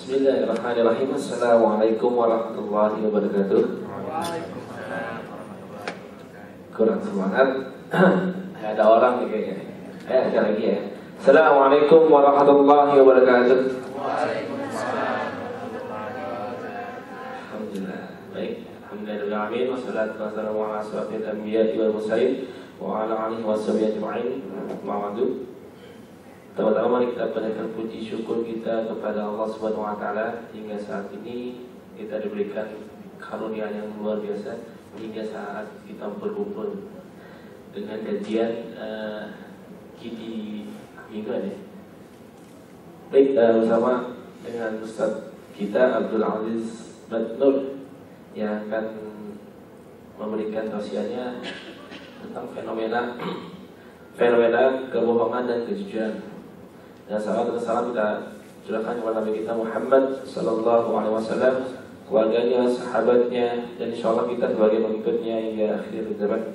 Bismillahirrahmanirrahim. Assalamualaikum warahmatullahi wabarakatuh. Kurang semangat. Ada orang nih kayaknya. Ada lagi ya. Assalamualaikum warahmatullahi wabarakatuh. Alhamdulillah. Baik. Alhamdulillahirrahmanirrahim. Wassalatu wassalamu ala asyrafil anbiya'i wal mursalin wa ala alihi washabihi ajma'in. Ma'adu. Pertama-tama kita panjatkan puji syukur kita kepada Allah Subhanahu wa taala hingga saat ini kita diberikan karunia yang luar biasa hingga saat kita berkumpul dengan kajian Kidi Mingguan ya. Baik, bersama dengan Ustaz kita Abdul Aziz Badnur yang akan memberikan tausiahnya tentang fenomena kebohongan dan kejujuran. Dan salam kita curahkan kepada Nabi kita Muhammad sallallahu alaihi wasallam, keluarganya, sahabatnya, dan insyaallah kita sebagai pengikutnya hingga akhir zaman.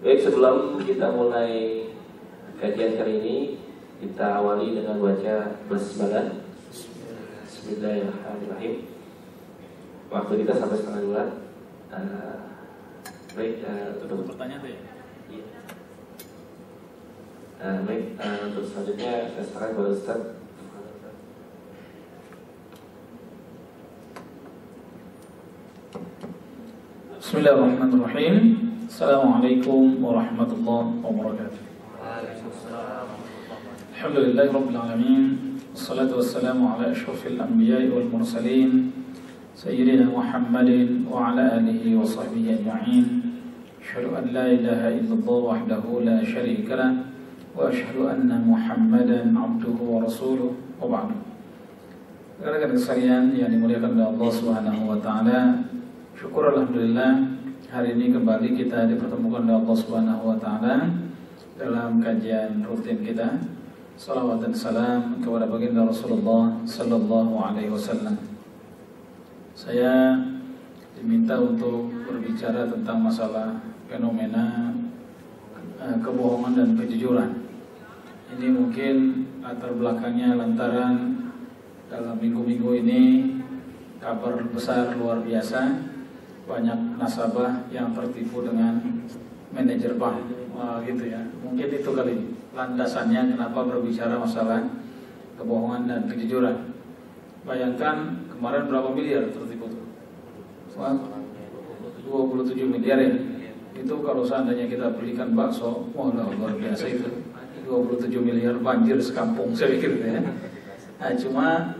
Baik, sebelum kita mulai kajian kali ini, kita awali dengan baca basmalah. Bismillahirrahmanirrahim. Waktu kita sampai setengah dua. Baik, tutup pertanyaan ya. Baik, untuk selanjutnya saya serahkan kepada Ustaz. Bismillahirrahmanirrahim. Assalamualaikum warahmatullahi wabarakatuh. Alhamdulillahirabbil alamin. Wassalatu wassalamu ala asyrafil anbiya'i wal mursalin sayyidina Muhammadin wa ala alihi wa sahbihi ajma'in. Asyhadu an la ilaha illallah wahdahu la syarika lah wa asyhadu anna Muhammadan abduhu wa rasuluh wa ba'du. Rekan-rekan sekalian yang dimuliakan oleh Allah Subhanahu wa taala, syukur alhamdulillah hari ini kembali kita dipertemukan oleh Allah Subhanahu wa taala dalam kajian rutin kita. Salawat dan salam kepada baginda Rasulullah sallallahu alaihi wasallam. Saya diminta untuk berbicara tentang masalah fenomena kebohongan dan kejujuran. Ini mungkin latar belakangnya lantaran dalam minggu-minggu ini kabar besar luar biasa, banyak nasabah yang tertipu dengan manajer bank. Wah, gitu ya. Mungkin itu kali landasannya kenapa berbicara masalah kebohongan dan kejujuran. Bayangkan kemarin berapa miliar tertipu tuh? 27 miliar ya. Itu kalau seandainya kita belikan bakso, wah luar biasa itu. 27 miliar banjir sekampung saya pikir ya. Nah, cuma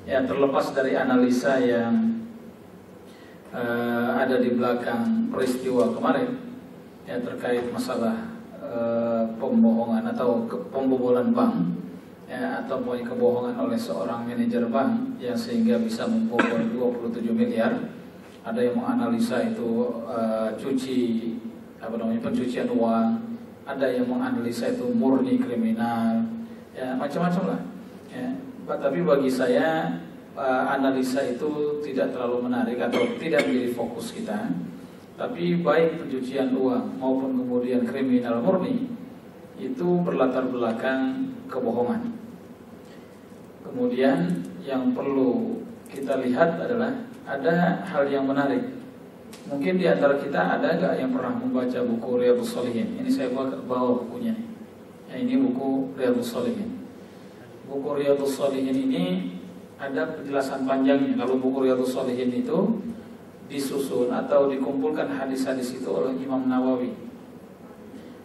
ya terlepas dari analisa yang ada di belakang peristiwa kemarin ya terkait masalah pembohongan atau pembobolan bank ya, atau kebohongan oleh seorang manajer bank yang sehingga bisa membobol 27 miliar. Ada yang menganalisa itu pencucian uang, ada yang menganalisa itu murni kriminal, ya macam-macam lah. Ya. Tapi bagi saya analisa itu tidak terlalu menarik atau tidak menjadi fokus kita. Tapi baik pencucian uang maupun kemudian kriminal murni itu berlatar belakang kebohongan. Kemudian yang perlu kita lihat adalah ada hal yang menarik. Mungkin di antara kita ada gak yang pernah membaca buku Riyadhus Shalihin? Ini saya bawa bukunya. Ya, ini buku Riyadhus Shalihin. Buku Riyadhus Shalihin ini ada penjelasan panjangnya. Kalau buku Riyadhus Shalihin itu disusun atau dikumpulkan hadis-hadis itu oleh Imam Nawawi.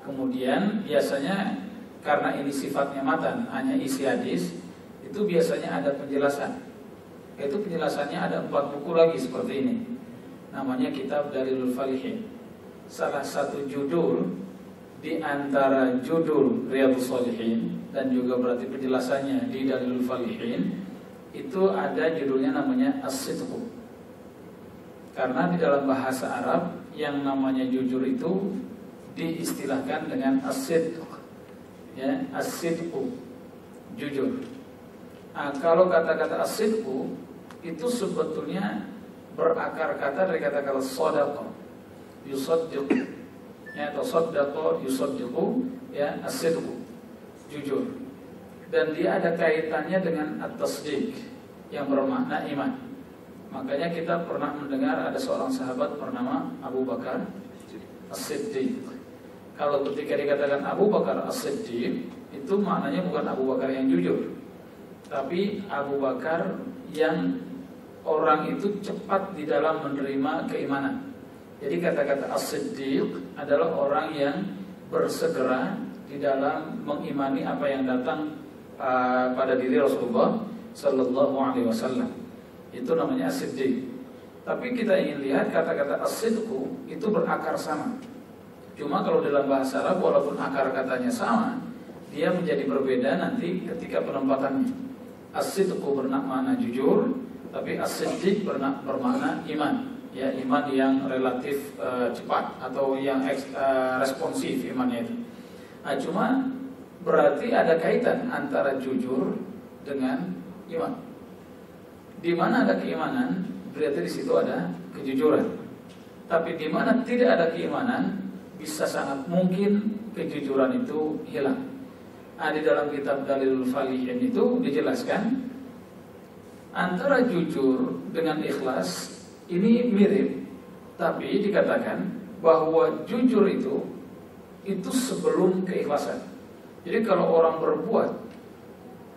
Kemudian biasanya karena ini sifatnya matan, hanya isi hadis, itu biasanya ada penjelasan. Itu penjelasannya ada 4 buku lagi seperti ini. Namanya Kitab Dalilul Falihin. Salah satu judul di antara judul Riyadhus Shalihin dan juga berarti penjelasannya di Dalilul Falihin itu ada judulnya namanya As-Sidqu. Karena di dalam bahasa Arab yang namanya jujur itu diistilahkan dengan as-sidq. Ya, as-sidqu, jujur. Nah, kalau kata-kata as-sidqu itu sebetulnya berakar kata dari kata-kata shadaqa, yusaddiqu. Ya, atau saddaqa yusaddiqu, ya, as-sidqu, jujur. dan dia ada kaitannya dengan at-tasdiq yang bermakna iman. Makanya kita pernah mendengar ada seorang sahabat bernama Abu Bakar As-Siddiq. Kalau ketika dikatakan Abu Bakar As-Siddiq, itu maknanya bukan Abu Bakar yang jujur, tapi Abu Bakar yang orang itu cepat di dalam menerima keimanan. Jadi kata-kata As-Siddiq adalah orang yang bersegera di dalam mengimani apa yang datang pada diri Rasulullah Sallallahu Alaihi Wasallam. Itu namanya As-Siddiq. Tapi kita ingin lihat kata-kata as-sidqu itu berakar sama. Cuma kalau dalam bahasa Arab walaupun akar katanya sama, dia menjadi berbeda nanti ketika penempatannya. As-sidqu bermakna jujur, tapi as-siddiq bermakna iman. Ya, iman yang relatif cepat atau yang responsif imannya itu. Nah, cuma berarti ada kaitan antara jujur dengan iman. Di mana ada keimanan, berarti di situ ada kejujuran. Tapi di mana tidak ada keimanan, bisa sangat mungkin kejujuran itu hilang. Di dalam kitab Dalilul Falihin itu dijelaskan antara jujur dengan ikhlas ini mirip, tapi dikatakan bahwa jujur itu sebelum keikhlasan. Jadi kalau orang berbuat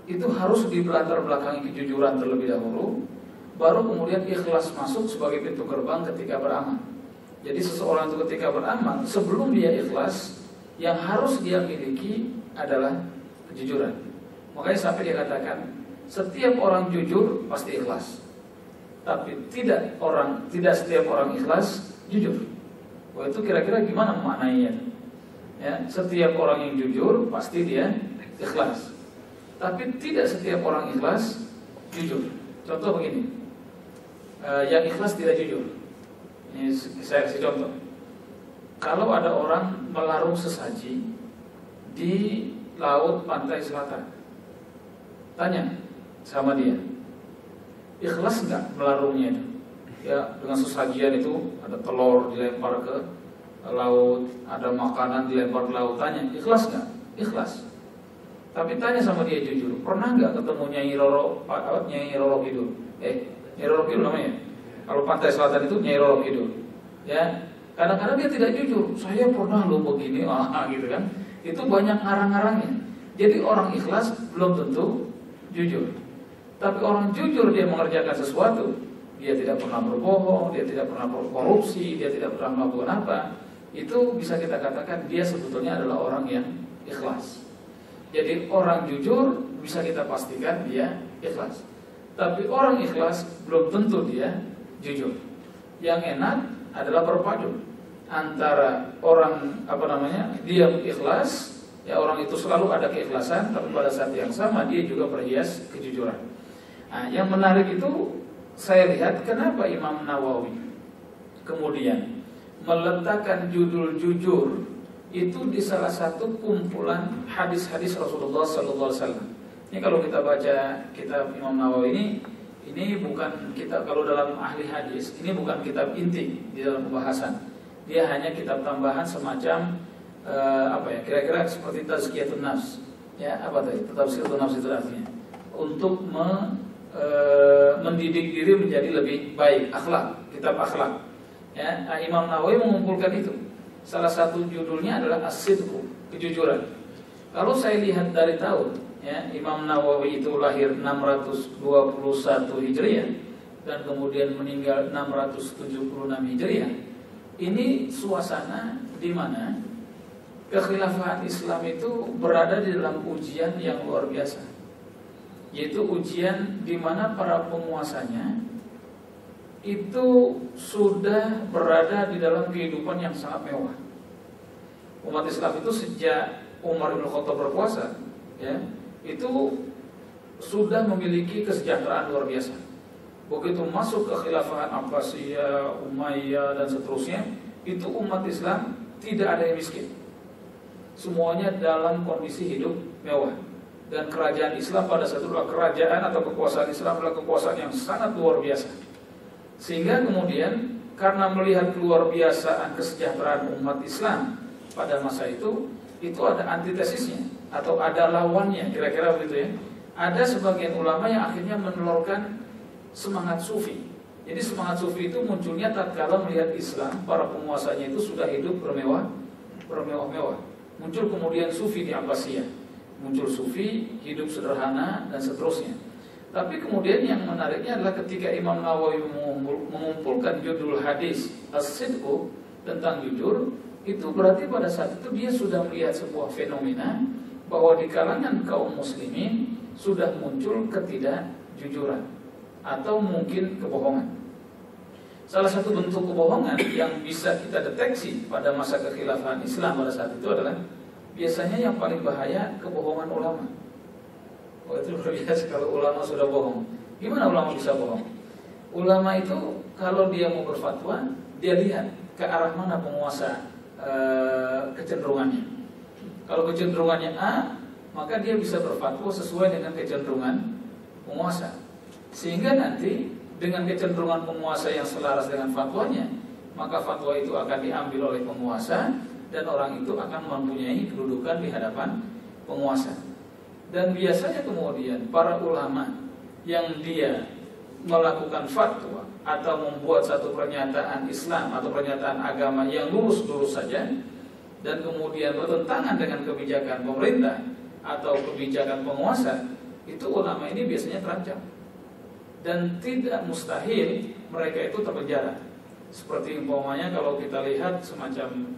itu harus di latar belakangi kejujuran terlebih dahulu, baru kemudian ikhlas masuk sebagai pintu gerbang ketika beramal. Jadi seseorang itu ketika beramal, sebelum dia ikhlas, yang harus dia miliki adalah kejujuran. Makanya sampai dia katakan, setiap orang jujur pasti ikhlas, tapi tidak setiap orang ikhlas jujur. Wah, itu kira-kira gimana maknanya? Ya, setiap orang yang jujur pasti dia ikhlas, tapi tidak setiap orang ikhlas jujur. Contoh begini, yang ikhlas tidak jujur. Ini saya kasih contoh. Kalau ada orang melarung sesaji di laut pantai selatan, tanya sama dia, ikhlas nggak melarungnya itu? Ya, dengan sesajian itu ada telur dilempar ke laut, ada makanan dilempar ke laut, tanya ikhlas nggak? Ikhlas. Tapi tanya sama dia jujur, pernah nggak ketemu Nyai Roro Kidul? Nyai Roro Kidul namanya. Kalau pantai selatan itu Nyai Roro Kidul. Ya, kadang-kadang dia tidak jujur. Saya pernah lo begini, gitu kan? Itu banyak ngarang-ngarangnya. Jadi orang ikhlas belum tentu jujur. Tapi orang jujur dia mengerjakan sesuatu, dia tidak pernah berbohong, dia tidak pernah berkorupsi, dia tidak pernah melakukan apa. Itu bisa kita katakan dia sebetulnya adalah orang yang ikhlas. Jadi orang jujur bisa kita pastikan dia ikhlas. Tapi orang ikhlas belum tentu dia jujur. Yang enak adalah berpadu antara orang dia ikhlas, ya orang itu selalu ada keikhlasan, tapi pada saat yang sama dia juga berhias kejujuran. Nah, yang menarik itu saya lihat kenapa Imam Nawawi kemudian meletakkan judul jujur itu di salah satu kumpulan hadis-hadis Rasulullah SAW. Ini kalau kita baca kitab Imam Nawawi ini bukan kitab, kalau dalam ahli hadis ini bukan kitab inti di dalam pembahasan. Dia hanya kitab tambahan semacam kira-kira seperti Tazkiyatun Nafs. Ya, apa tadi? Tazkiyatun Nafs itu artinya untuk mendidik diri menjadi lebih baik, akhlak, kitab akhlak. Ya, Imam Nawawi mengumpulkan itu. Salah satu judulnya adalah As-Sidqu, kejujuran. Kalau saya lihat dari tahun, ya, Imam Nawawi itu lahir 621 Hijriah dan kemudian meninggal 676 Hijriah. Ini suasana di mana kekhilafahan Islam itu berada di dalam ujian yang luar biasa. Yaitu ujian di mana para penguasanya itu sudah berada di dalam kehidupan yang sangat mewah. Umat Islam itu sejak Umar bin Khattab berkuasa, ya, itu sudah memiliki kesejahteraan luar biasa. Begitu masuk ke khilafahan Abbasiyah, Umayyah dan seterusnya, itu umat Islam tidak ada yang miskin. Semuanya dalam kondisi hidup mewah. Dan kerajaan Islam pada saat itu adalah kerajaan atau kekuasaan Islam adalah kekuasaan yang sangat luar biasa. Sehingga kemudian karena melihat luar biasaan kesejahteraan umat Islam pada masa itu ada antitesisnya. atau ada lawannya, kira-kira begitu ya. Ada sebagian ulama yang akhirnya menelurkan semangat sufi. Jadi semangat sufi itu munculnya tatkala melihat Islam, para penguasanya itu sudah hidup bermewah-mewah. Muncul kemudian sufi di Abbasiyah, muncul sufi, hidup sederhana dan seterusnya. Tapi kemudian yang menariknya adalah ketika Imam Nawawi mengumpulkan judul hadis As-Sidqu tentang jujur, itu berarti pada saat itu dia sudah melihat sebuah fenomena bahwa di kalangan kaum muslimin sudah muncul ketidakjujuran atau mungkin kebohongan. Salah satu bentuk kebohongan yang bisa kita deteksi pada masa kekhilafahan Islam pada saat itu adalah biasanya yang paling bahaya kebohongan ulama. Oh, itu luar biasa kalau ulama sudah bohong. Gimana ulama bisa bohong? Ulama itu kalau dia mau berfatwa, dia lihat ke arah mana penguasa kecenderungannya. Kalau kecenderungannya A, maka dia bisa berfatwa sesuai dengan kecenderungan penguasa. Sehingga nanti dengan kecenderungan penguasa yang selaras dengan fatwanya, maka fatwa itu akan diambil oleh penguasa dan orang itu akan mempunyai kedudukan di hadapan penguasa. Dan biasanya kemudian para ulama yang dia melakukan fatwa atau membuat satu pernyataan Islam atau pernyataan agama yang lurus-lurus saja dan kemudian bertentangan dengan kebijakan pemerintah atau kebijakan penguasa, itu ulama ini biasanya terancam dan tidak mustahil mereka itu terpenjara. Seperti umpamanya kalau kita lihat semacam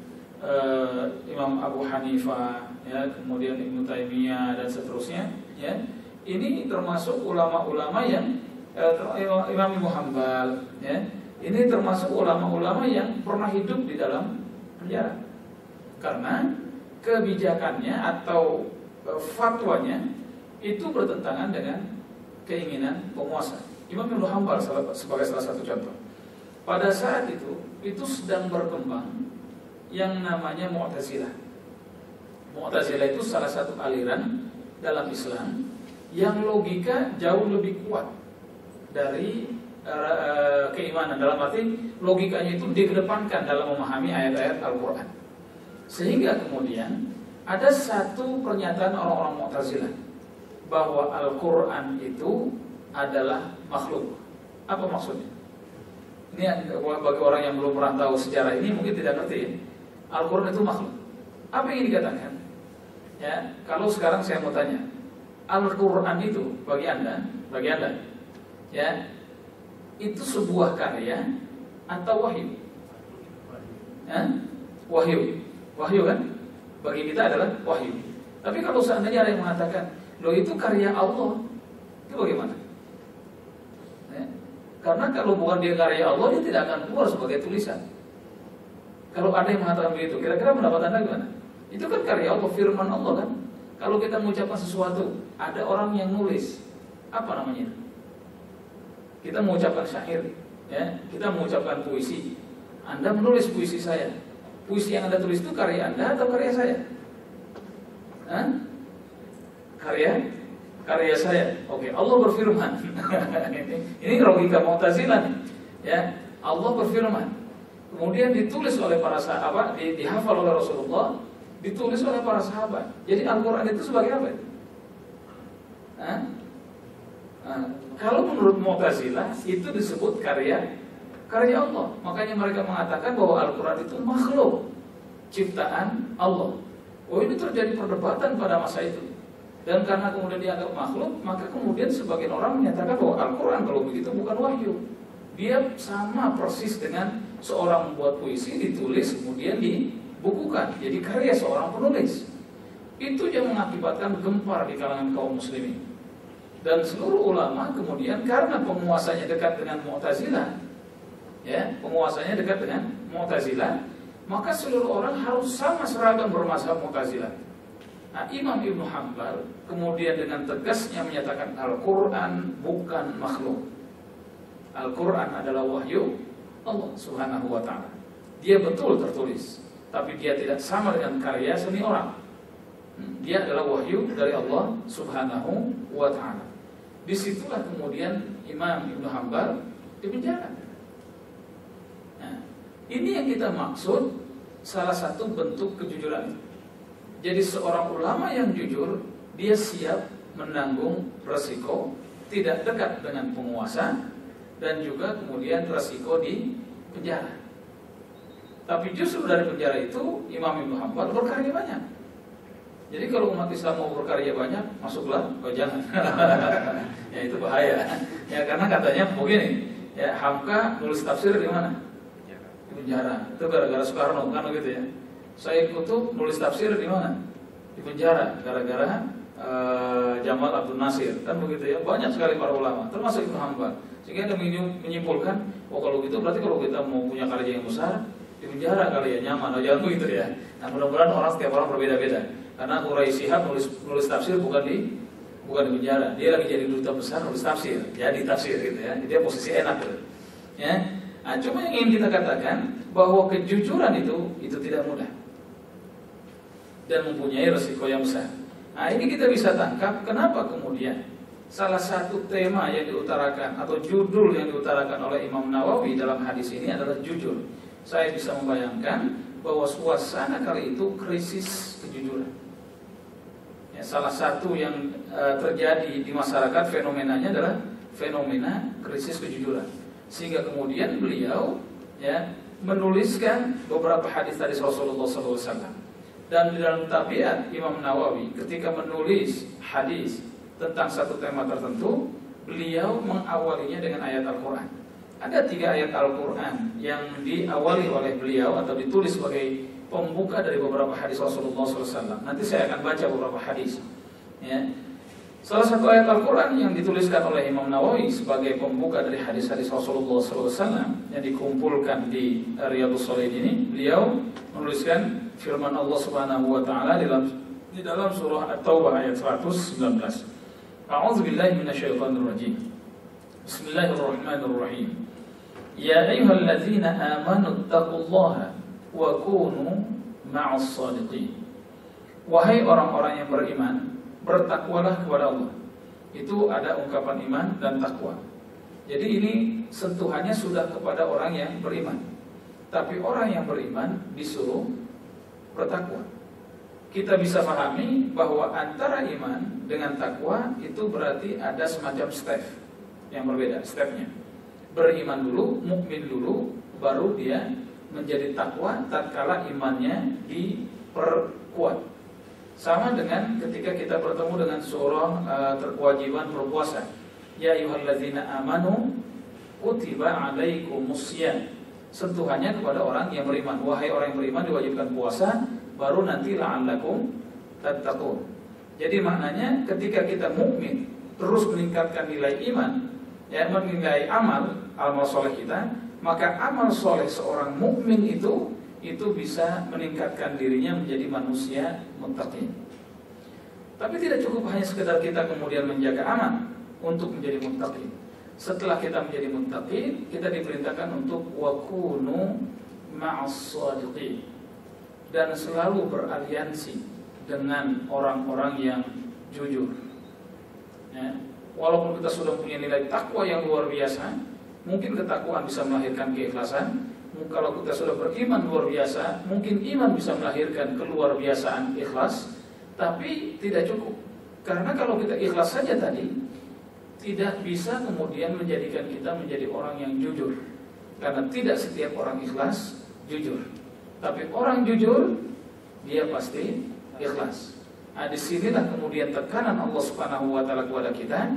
Imam Abu Hanifah, ya, kemudian Ibnu Taimiyah dan seterusnya, ya, ini termasuk ulama-ulama yang Imam Ibnu Hanbal, ya, ini termasuk ulama-ulama yang pernah hidup di dalam penjara karena kebijakannya atau fatwanya itu bertentangan dengan keinginan penguasa. Imam Ibnu Hanbal sebagai salah satu contoh. Pada saat itu sedang berkembang yang namanya Mu'tazilah. Mu'tazilah itu salah satu aliran dalam Islam yang logika jauh lebih kuat dari keimanan. Dalam arti logikanya itu dikedepankan dalam memahami ayat-ayat Al-Quran. Sehingga kemudian ada satu pernyataan orang-orang Mu'tazilah bahwa Al-Quran itu adalah makhluk. Apa maksudnya? Ini bagi orang yang belum pernah tahu sejarah ini mungkin tidak ngerti ya. Al-Quran itu makhluk. Apa yang dikatakan? Ya, kalau sekarang saya mau tanya, Al-Quran itu bagi anda, ya, itu sebuah karya atau wahyu? Ya? Wahyu kan? Bagi kita adalah wahyu. Tapi kalau seandainya ada yang mengatakan, loh itu karya Allah, itu bagaimana? Ya? Karena kalau bukan dia karya Allah, dia tidak akan keluar sebagai tulisan. Kalau ada yang mengatakan begitu, kira-kira pendapat anda gimana? Itu kan karya Allah, firman Allah kan. Kalau kita mengucapkan sesuatu, ada orang yang nulis, apa namanya? Kita mengucapkan syair, ya, kita mengucapkan puisi. Anda menulis puisi saya. Puisi yang anda tulis itu karya anda atau karya saya? Hah? Karya saya. Oke, Allah berfirman. Ini logika Mu'tazilah nih. Ya, Allah berfirman. Kemudian ditulis oleh para sahabat, dihafal oleh Rasulullah, ditulis oleh para sahabat. Jadi Al-Quran itu sebagai apa? Kalau menurut Mu'tazilah itu disebut karya Allah. Makanya mereka mengatakan bahwa Al-Quran itu makhluk ciptaan Allah. Oh, ini terjadi perdebatan pada masa itu. Dan karena kemudian dianggap makhluk, maka kemudian sebagian orang menyatakan bahwa Al-Quran kalau begitu bukan wahyu. Dia sama persis dengan seorang membuat puisi, ditulis kemudian dibukukan, jadi karya seorang penulis. Itu yang mengakibatkan gempar di kalangan kaum muslimin. Dan seluruh ulama kemudian karena penguasanya dekat dengan Mu'tazilah, ya, penguasanya dekat dengan Mu'tazilah, maka seluruh orang harus sama seragam bermazhab Mu'tazilah. Nah, Imam Ibnu Hanbal kemudian dengan tegasnya menyatakan Al-Quran bukan makhluk. Al-Quran adalah wahyu Allah Subhanahu wa ta'ala. Dia betul tertulis, tapi dia tidak sama dengan karya seni orang. Dia adalah wahyu dari Allah Subhanahu wa ta'ala. Disitulah kemudian Imam Ibnu Hanbal dipenjara. Nah, ini yang kita maksud salah satu bentuk kejujuran. Jadi seorang ulama yang jujur, dia siap menanggung resiko tidak dekat dengan penguasa dan juga kemudian resiko di penjara. Tapi justru dari penjara itu Imam Ibnu Hanbal berkarya banyak. Jadi kalau umat Islam mau berkarya banyak, masuklah, jangan. Ya itu bahaya. Ya karena katanya begini, ya Hamka nulis tafsir di mana? Di penjara. Itu gara-gara Soekarno kan begitu ya. Sayyid Qutb nulis tafsir di mana? Di penjara. Gara-gara Jamal Abdul Nasir kan begitu ya. Banyak sekali para ulama, termasuk Ibnu Hanbal. Sehingga ada menyimpulkan, oh kalau gitu berarti kalau kita mau punya karya yang besar di penjara kali ya, nyaman. Jangan begitu ya. Nah mudah-mudahan setiap orang berbeda-beda. Karena Quraisy Shihab nulis tafsir bukan di penjara. Dia lagi jadi duta besar nulis tafsir, jadi tafsir gitu ya. Dia posisi enak gitu. Ya. Nah, cuma yang ingin kita katakan bahwa kejujuran itu tidak mudah dan mempunyai resiko yang besar. Nah, ini kita bisa tangkap kenapa kemudian salah satu tema yang diutarakan atau judul yang diutarakan oleh Imam Nawawi dalam hadis ini adalah jujur. Saya bisa membayangkan bahwa suasana kali itu krisis kejujuran. Ya, salah satu yang terjadi di masyarakat fenomenanya adalah fenomena krisis kejujuran. Sehingga kemudian beliau ya menuliskan beberapa hadis dari Rasulullah SAW. Dan di dalam tabiat Imam Nawawi ketika menulis hadis tentang satu tema tertentu, beliau mengawalinya dengan ayat Al-Quran. Ada 3 ayat Al-Quran yang diawali oleh beliau atau ditulis sebagai pembuka dari beberapa hadis Rasulullah SAW. Nanti saya akan baca beberapa hadis. Ya. Salah satu ayat Al-Quran yang dituliskan oleh Imam Nawawi sebagai pembuka dari hadis-hadis Rasulullah SAW yang dikumpulkan di Riyadhus Shalihin ini, beliau menuliskan firman Allah Subhanahu Wa Taala di dalam surah At-Taubah ayat 119. A'udzubillahi minasyaitonirrajim. Bismillahirrahmanirrahim. Ya ayyuhalladzina amanu taqullaha wa kunu ma'as shadiqin. Wahai orang-orang yang beriman, bertakwalah kepada Allah. Itu ada ungkapan iman dan takwa. Jadi ini sentuhannya sudah kepada orang yang beriman. Tapi orang yang beriman disuruh bertakwa. Kita bisa pahami bahwa antara iman dengan takwa itu berarti ada semacam step yang berbeda, stepnya. Beriman dulu, mukmin dulu, baru dia menjadi takwa tatkala imannya diperkuat. Sama dengan ketika kita bertemu dengan seorang kewajiban berpuasa. Ya ayyuhalladzina amanu kutiba alaikumusiyam. Sentuhannya kepada orang yang beriman. Wahai orang yang beriman diwajibkan puasa, baru nanti la'allakum tattaqun. Jadi maknanya ketika kita mukmin terus meningkatkan nilai iman, ya menilai amal soleh kita, maka amal soleh seorang mukmin itu bisa meningkatkan dirinya menjadi manusia muttaqin. Tapi tidak cukup hanya sekedar kita kemudian menjaga aman untuk menjadi muttaqin. Setelah kita menjadi muttaqin, kita diperintahkan untuk wakunu ma'as shadiqin, dan selalu beraliansi dengan orang-orang yang jujur. Ya. Walaupun kita sudah punya nilai takwa yang luar biasa, mungkin ketakwaan bisa melahirkan keikhlasan. Kalau kita sudah beriman luar biasa, mungkin iman bisa melahirkan keluar biasaan ikhlas. Tapi tidak cukup, karena kalau kita ikhlas saja tadi, tidak bisa kemudian menjadikan kita menjadi orang yang jujur. Karena tidak setiap orang ikhlas jujur. Tapi orang jujur, dia pasti ikhlas. Nah, disinilah kemudian tekanan Allah Subhanahu Wa Taala kepada kita.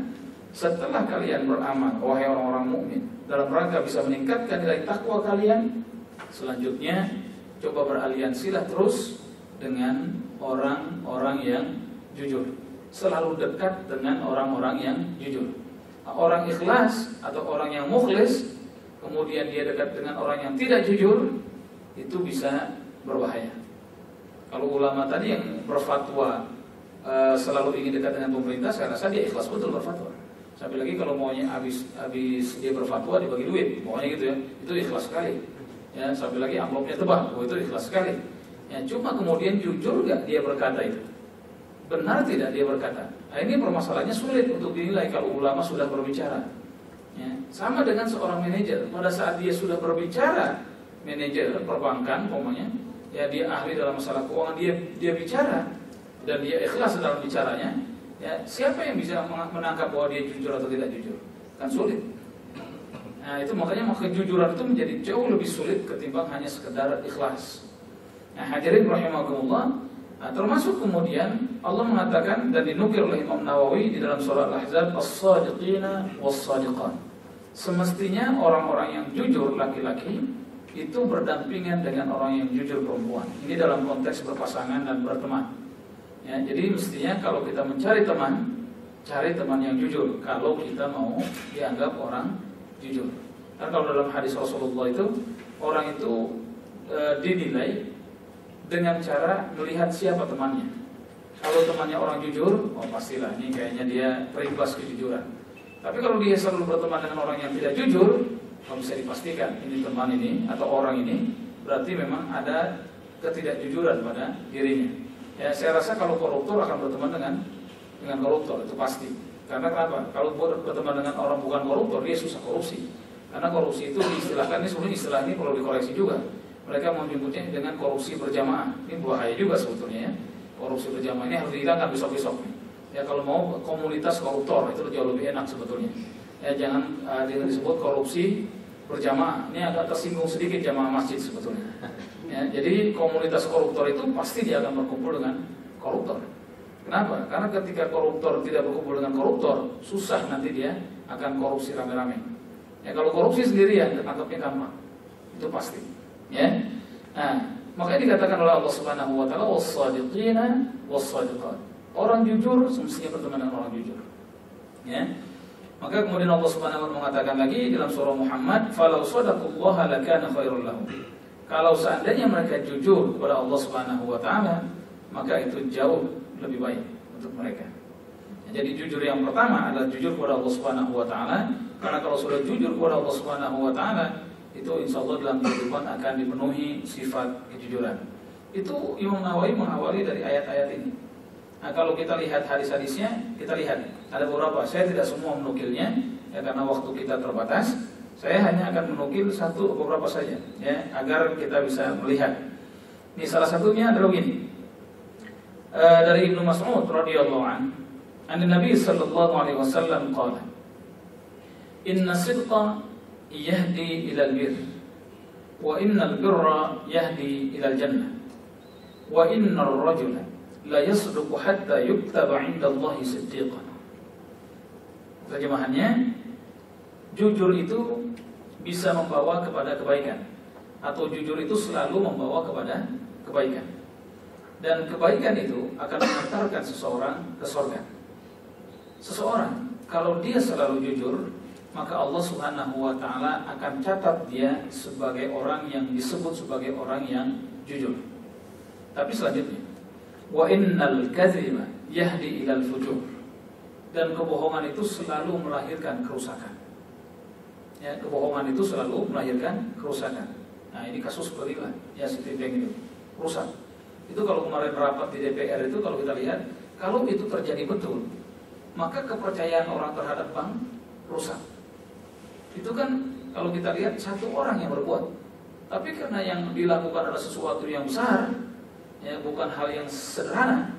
Setelah kalian beramal, wahai orang-orang mukmin, dalam rangka bisa meningkatkan nilai takwa kalian, selanjutnya coba beraliansilah terus dengan orang-orang yang jujur. Selalu dekat dengan orang-orang yang jujur. Orang ikhlas atau orang yang mukhlis, kemudian dia dekat dengan orang yang tidak jujur, itu bisa berbahaya. Kalau ulama tadi yang berfatwa selalu ingin dekat dengan pemerintah, saya rasa dia ikhlas betul berfatwa. Sampai lagi kalau maunya habis dia berfatwa dibagi duit, pokoknya gitu ya, itu ikhlas sekali. Ya, sampai lagi amplopnya tebal, itu ikhlas sekali. Ya, cuma kemudian jujur gak dia berkata itu? Benar tidak dia berkata? Nah, ini permasalahannya sulit untuk dinilai kalau ulama sudah berbicara. Ya, sama dengan seorang manajer, pada saat dia sudah berbicara, manajer perbankan, pokoknya ya dia ahli dalam masalah keuangan, dia bicara dan dia ikhlas dalam bicaranya, ya siapa yang bisa menangkap bahwa dia jujur atau tidak jujur? Kan sulit. Nah itu makanya kejujuran itu menjadi jauh lebih sulit ketimbang hanya sekedar ikhlas. Nah hadirin rahimakumullah, termasuk kemudian Allah mengatakan dan dinukil oleh Imam Nawawi di dalam surah Al-Ahzab, as-sadiqina was-sadiqat. Semestinya orang-orang yang jujur laki-laki itu berdampingan dengan orang yang jujur perempuan. Ini dalam konteks berpasangan dan berteman. Ya, jadi mestinya kalau kita mencari teman, cari teman yang jujur. Kalau kita mau dianggap orang jujur. Karena kalau dalam hadis Rasulullah itu orang itu dinilai dengan cara melihat siapa temannya. Kalau temannya orang jujur, oh pastilah ini kayaknya dia berikhlas kejujuran. Tapi kalau dia selalu berteman dengan orang yang tidak jujur, bisa dipastikan ini teman ini atau orang ini berarti memang ada ketidakjujuran pada dirinya. Ya, saya rasa kalau koruptor akan berteman dengan koruptor, itu pasti. Karena kenapa? Kalau berteman dengan orang bukan koruptor, dia susah korupsi. Karena korupsi itu diistilahkan, ini sebenarnya istilah ini perlu dikoreksi juga. Mereka menyebutnya dengan korupsi berjamaah. Ini bahaya juga sebetulnya ya. Korupsi berjamaah ini harus dihilangkan besok-besok. Ya kalau mau komunitas koruptor itu jauh lebih enak sebetulnya. Ya jangan disebut korupsi berjamaah. Ini agak tersinggung sedikit jamaah masjid sebetulnya. Ya, jadi komunitas koruptor itu pasti dia akan berkumpul dengan koruptor. Kenapa? Karena ketika koruptor tidak berkumpul dengan koruptor, susah nanti dia akan korupsi rame-rame. Ya kalau korupsi sendirian, ketangkapnya gampang. Itu pasti. Ya. Nah, makanya dikatakan oleh Allah Subhanahu wa taala was-sadiqina was-sadiqat. Orang jujur semestinya berteman dengan orang jujur. Ya. Maka kemudian Allah Subhanahu wa taala mengatakan lagi dalam surah Muhammad, "Falau shadaqullaha lakana khairul lahum." Kalau seandainya mereka jujur kepada Allah Subhanahu wa taala, maka itu jauh lebih baik untuk mereka. Jadi jujur yang pertama adalah jujur kepada Allah Subhanahu wa taala, karena kalau sudah jujur kepada Allah Subhanahu wa taala, itu insyaallah dalam kehidupan akan dipenuhi sifat kejujuran. Itu Imam Nawawi mengawali dari ayat-ayat ini. Nah, kalau kita lihat hadis-hadisnya, kita lihat ada beberapa. Saya tidak semua menukilnya, ya karena waktu kita terbatas. Saya hanya akan menukil beberapa saja, ya, agar kita bisa melihat. Ini salah satunya adalah begini. Dari Ibnu Mas'ud radhiyallahu anhu, Nabi sallallahu alaihi wasallam qala, "Inna sidqa yahdi ila al-birr, wa inna al-birra yahdi ila al-jannah, wa inna ar-rajula la yasduqu hatta yuktaba 'inda Allahi siddiqan." Terjemahannya, jujur itu bisa membawa kepada kebaikan, atau jujur itu selalu membawa kepada kebaikan. Dan kebaikan itu akan mengantarkan seseorang ke surga. Seseorang kalau dia selalu jujur, maka Allah Subhanahu wa taala akan catat dia sebagai orang yang disebut sebagai orang yang jujur. Tapi selanjutnya, wa innal kadhiba yahdi ilal fujur. Dan kebohongan itu selalu melahirkan kerusakan. Ya, kebohongan itu selalu melahirkan kerusakan. Nah, ini kasus Gorilla, ya Citibank itu rusak. Itu kalau kemarin rapat di DPR itu kalau kita lihat, kalau itu terjadi betul, maka kepercayaan orang terhadap bank rusak. Itu kan kalau kita lihat satu orang yang berbuat, tapi karena yang dilakukan adalah sesuatu yang besar, ya bukan hal yang sederhana,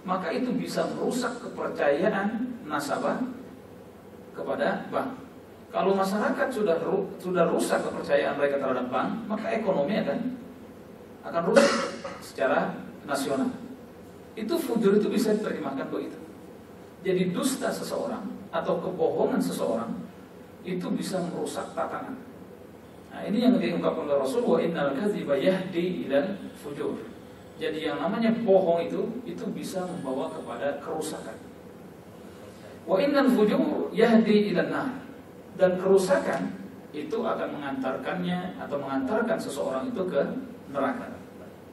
maka itu bisa merusak kepercayaan nasabah kepada bank. Kalau masyarakat sudah rusak kepercayaan mereka terhadap bank, maka ekonomi akan rusak secara nasional. Itu fujur itu bisa diterjemahkan begitu. Jadi dusta seseorang atau kebohongan seseorang itu bisa merusak tatanan. Nah, ini yang diungkapkan oleh Rasul, wa innal kadhiba yahdi ilal fujur. Jadi yang namanya bohong itu bisa membawa kepada kerusakan. Wa innal fujur yahdi ilan nar. Dan kerusakan itu akan mengantarkannya atau mengantarkan seseorang itu ke neraka.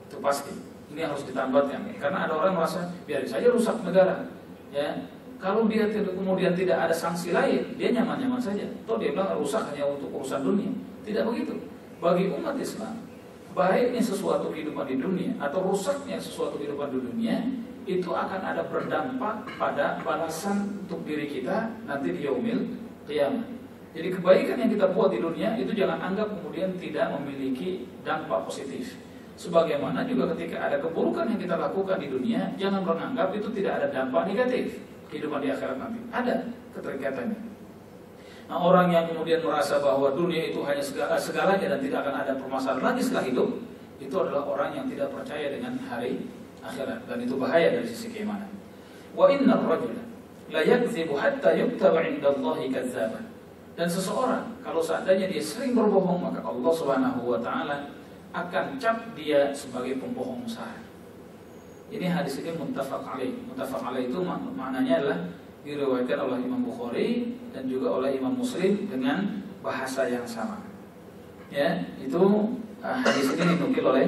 Itu pasti. Ini harus ditambatkan. Karena ada orang merasa biarin saja rusak negara. Ya, kalau dia kemudian tidak ada sanksi lain, dia nyaman-nyaman saja. Toh dia bilang rusak hanya untuk urusan dunia. Tidak begitu. Bagi umat Islam, baiknya sesuatu kehidupan di dunia atau rusaknya sesuatu kehidupan di dunia itu akan ada berdampak pada balasan untuk diri kita nanti di yaumil qiyamah. Jadi kebaikan yang kita buat di dunia itu jangan anggap kemudian tidak memiliki dampak positif. Sebagaimana juga ketika ada keburukan yang kita lakukan di dunia, jangan menganggap itu tidak ada dampak negatif kehidupan di akhirat nanti. Ada keterikatannya. Nah, orang yang kemudian merasa bahwa dunia itu hanya segalanya dan tidak akan ada permasalahan lagi setelah hidup, itu adalah orang yang tidak percaya dengan hari akhirat, dan itu bahaya dari sisi keimanan. Wa innar rajula la yakdzibu hatta yuktaba 'indallahi kadzaban. Dan seseorang kalau seandainya dia sering berbohong, maka Allah Subhanahu wa taala akan cap dia sebagai pembohong besar. Ini hadis ini muttafaq alaih. Muttafaq alaih itu maknanya adalah diriwayatkan oleh Imam Bukhari dan juga oleh Imam Muslim dengan bahasa yang sama. Ya, itu hadis ini dinukil oleh